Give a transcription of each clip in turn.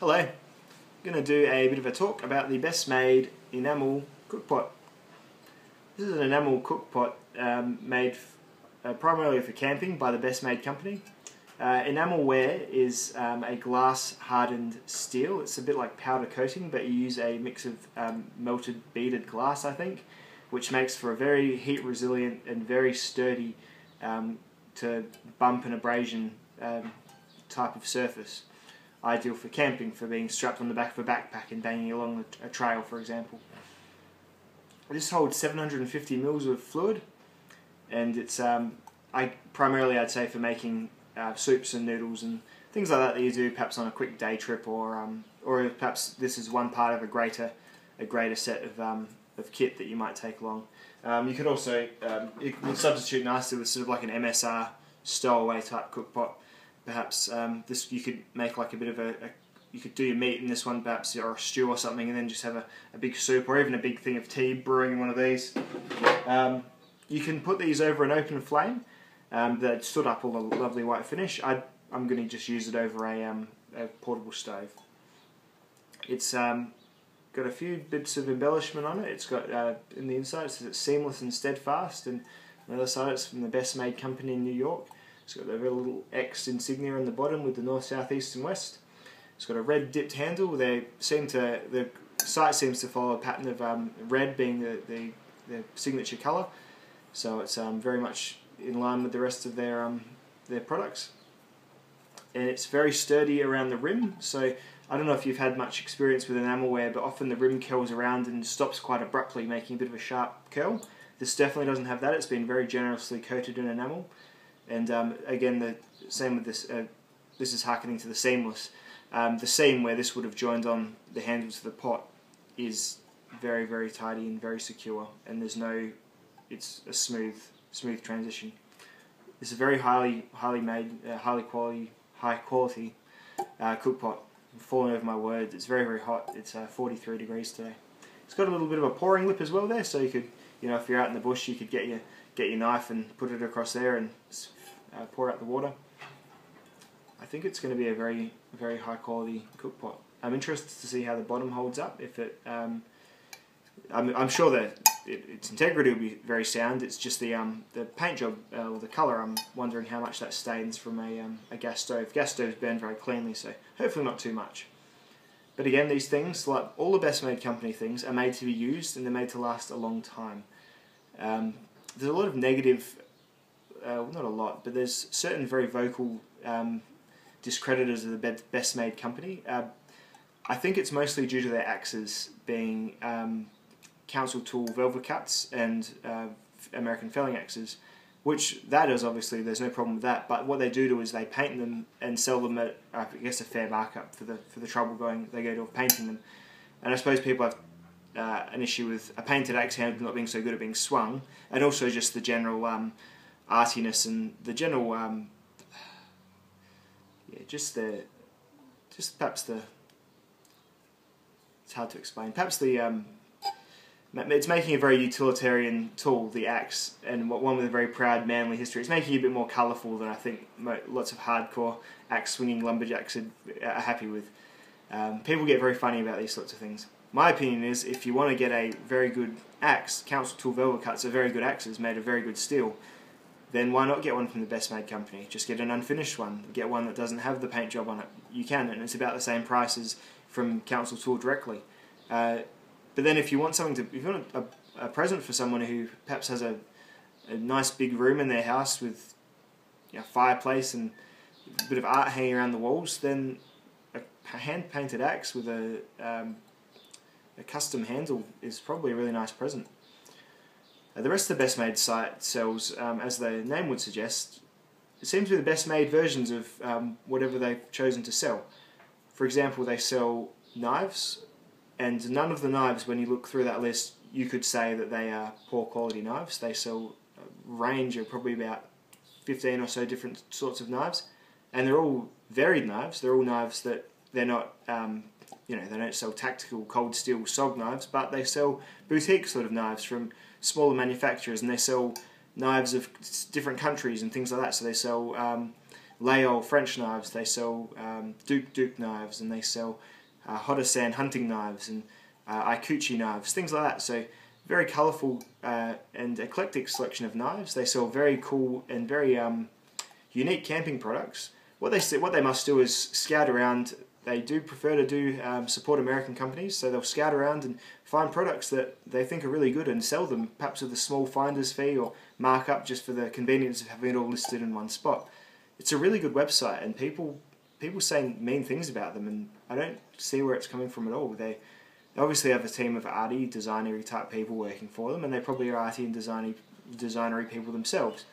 Hello, I'm going to do a bit of a talk about the best made enamel cookpot. This is an enamel cookpot made primarily for camping by the Best Made company. Enamelware is a glass hardened steel. It's a bit like powder coating, but you use a mix of melted beaded glass, I think, which makes for a very heat resilient and very sturdy to bump and abrasion type of surface. Ideal for camping, for being strapped on the back of a backpack and banging along a trail, for example. This holds 750 mils of fluid, and it's primarily I'd say for making soups and noodles and things like that you do perhaps on a quick day trip, or perhaps this is one part of a greater set of kit that you might take along. You could also you can substitute nicely with sort of like an MSR stowaway type cookpot. Perhaps this you could make like a bit of you could do your meat in this one, perhaps, or a stew or something, and then just have a big soup or even a big thing of tea brewing in one of these. You can put these over an open flame that stood up all the lovely white finish. I'm going to just use it over a portable stove. It's got a few bits of embellishment on it. It's got in the inside it says it's seamless and steadfast, and on the other side it's from the Best Made company in New York. It's got a very little X insignia on the bottom with the north, south, east and west. It's got a red dipped handle. The site seems to follow a pattern of red being the signature colour, so it's very much in line with the rest of their products. And it's very sturdy around the rim, so I don't know if you've had much experience with enamelware, but often the rim curls around and stops quite abruptly, making a bit of a sharp curl. This definitely doesn't have that. It's been very generously coated in enamel. And again, the same with this. This is harkening to the seamless. The seam where this would have joined on the handles of the pot is very, very tidy and very secure, and it's a smooth transition. This is a very highly made, high quality cookpot. I'm falling over my words. It's very, very hot. It's 43 degrees today. It's got a little bit of a pouring lip as well there, so you could, if you're out in the bush, you could get your knife and put it across there and pour out the water. I think it's going to be a very, very high quality cookpot. I'm interested to see how the bottom holds up. If it, I'm sure that its integrity will be very sound. It's just the paint job or the colour. I'm wondering how much that stains from a gas stove. Gas stoves burn very cleanly, so hopefully not too much. But again, these things, like all the Best Made company things, are made to be used and they're made to last a long time. There's a lot of negative, not a lot, but there's certain very vocal discreditors of the Best Made company. I think it's mostly due to their axes being council tool velvet cuts and American felling axes, which that is obviously, there's no problem with that, but what they do is they paint them and sell them at, I guess, a fair markup for the trouble they go to of painting them. And I suppose people have an issue with a painted axe handle not being so good at being swung, and also just the general artiness and the general it's hard to explain. Perhaps it's making a very utilitarian tool, the axe, and one with a very proud manly history. It's making it a bit more colourful than I think lots of hardcore axe swinging lumberjacks are happy with. People get very funny about these sorts of things. My opinion is, if you want to get a very good axe, council tool velvet cuts are very good axes made of very good steel, then why not get one from the Best Made company? Just get an unfinished one. Get one that doesn't have the paint job on it. You can, and it's about the same price as from council tool directly. But then if you want if you want a present for someone who perhaps has a nice big room in their house with a fireplace and a bit of art hanging around the walls, then a hand-painted axe with a custom handle is probably a really nice present. The rest of the Best Made site sells, as the name would suggest, it seems to be the best made versions of whatever they've chosen to sell. For example, they sell knives, and none of the knives, when you look through that list, you could say that they are poor quality knives. They sell a range of probably about 15 or so different sorts of knives, and they're all varied knives. They're all knives that they're not, they don't sell tactical cold steel SOG knives, but they sell boutique sort of knives from smaller manufacturers, and they sell knives of different countries and things like that. So they sell Layol French knives, they sell Duke knives, and they sell Hotosan hunting knives, and Ikuchi knives, things like that. So very colourful and eclectic selection of knives. They sell very cool and very unique camping products. What they must do is scout around. They do prefer to do support American companies, so they'll scout around and find products that they think are really good and sell them, perhaps with a small finder's fee or markup, just for the convenience of having it all listed in one spot. It's a really good website, and people say mean things about them, and I don't see where it's coming from at all. They obviously have a team of arty, designery type people working for them, and they probably are arty and designery people themselves.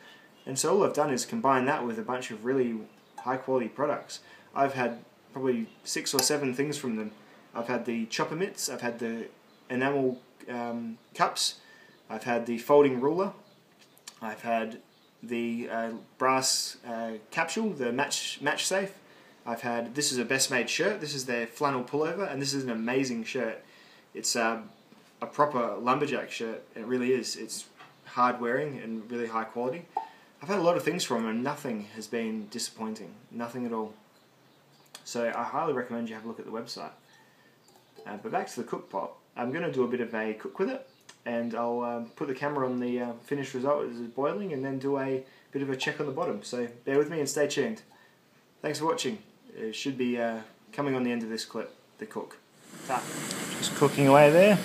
And so all I've done is combine that with a bunch of really high quality products. I've had probably 6 or 7 things from them. I've had the chopper mitts, I've had the enamel cups, I've had the folding ruler, I've had the brass capsule, the match safe. This is a Best Made shirt. This is their flannel pullover, and this is an amazing shirt. It's a proper lumberjack shirt. It really is. It's hard wearing and really high quality. I've had a lot of things from them, and nothing has been disappointing. Nothing at all. So I highly recommend you have a look at the website. But back to the Cookpot. I'm going to do a bit of a cook with it, and I'll put the camera on the finished result as it's boiling, and then do a bit of a check on the bottom. So bear with me and stay tuned. Thanks for watching. It should be coming on the end of this clip, the cook. Ta. Just cooking away there.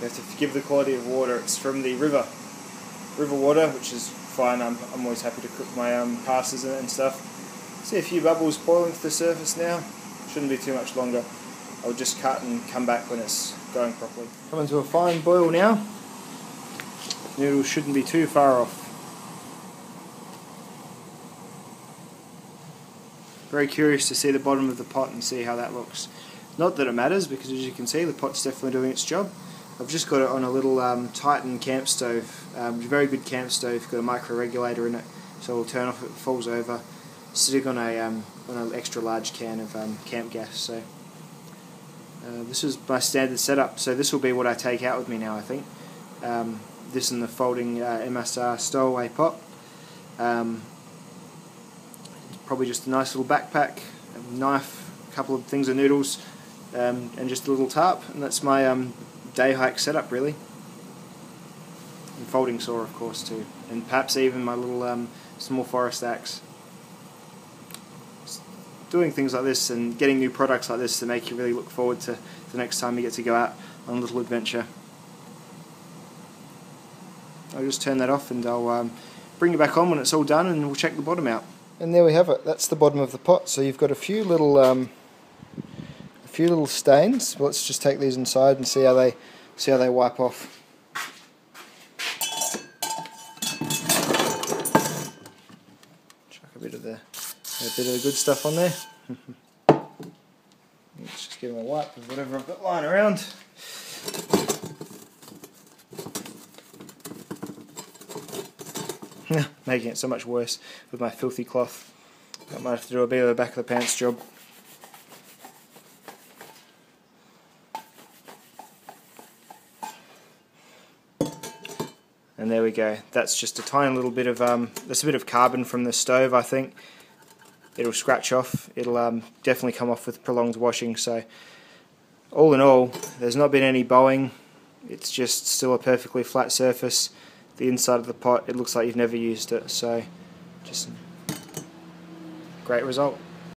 You have to forgive the quality of water. It's from the river water, which is fine. I'm always happy to cook my pastas and stuff. See a few bubbles boiling to the surface now. Shouldn't be too much longer. I'll just cut and come back when it's going properly. Coming to a fine boil now. Noodles shouldn't be too far off. Very curious to see the bottom of the pot and see how that looks. Not that it matters, because as you can see, the pot's definitely doing its job. I've just got it on a little Titan camp stove, very good camp stove, got a micro regulator in it, so it'll turn off if it falls over. Sitting on an extra large can of camp gas. So this is my standard setup. So this will be what I take out with me now, I think. This and the folding MSR stowaway pot. Probably just a nice little backpack, a knife, a couple of things of noodles, and just a little tarp, and that's my day hike setup really. And folding saw, of course, too, and perhaps even my little small forest axe. Just doing things like this and getting new products like this to make you really look forward to the next time you get to go out on a little adventure. I'll just turn that off, and I'll bring it back on when it's all done, and we'll check the bottom out. And there we have it. That's the bottom of the pot. So you've got a few little stains. Well, let's just take these inside and see how they wipe off. Chuck a bit of the good stuff on there. Let's just give them a wipe of whatever I've got lying around. Making it so much worse with my filthy cloth. I might have to do a bit of the back of the pants job. And there we go. That's just a tiny little bit of that's a bit of carbon from the stove, I think. It'll scratch off. It'll definitely come off with prolonged washing. So all in all, there's not been any bowing. It's just still a perfectly flat surface. The inside of the pot, it looks like you've never used it. So just great result.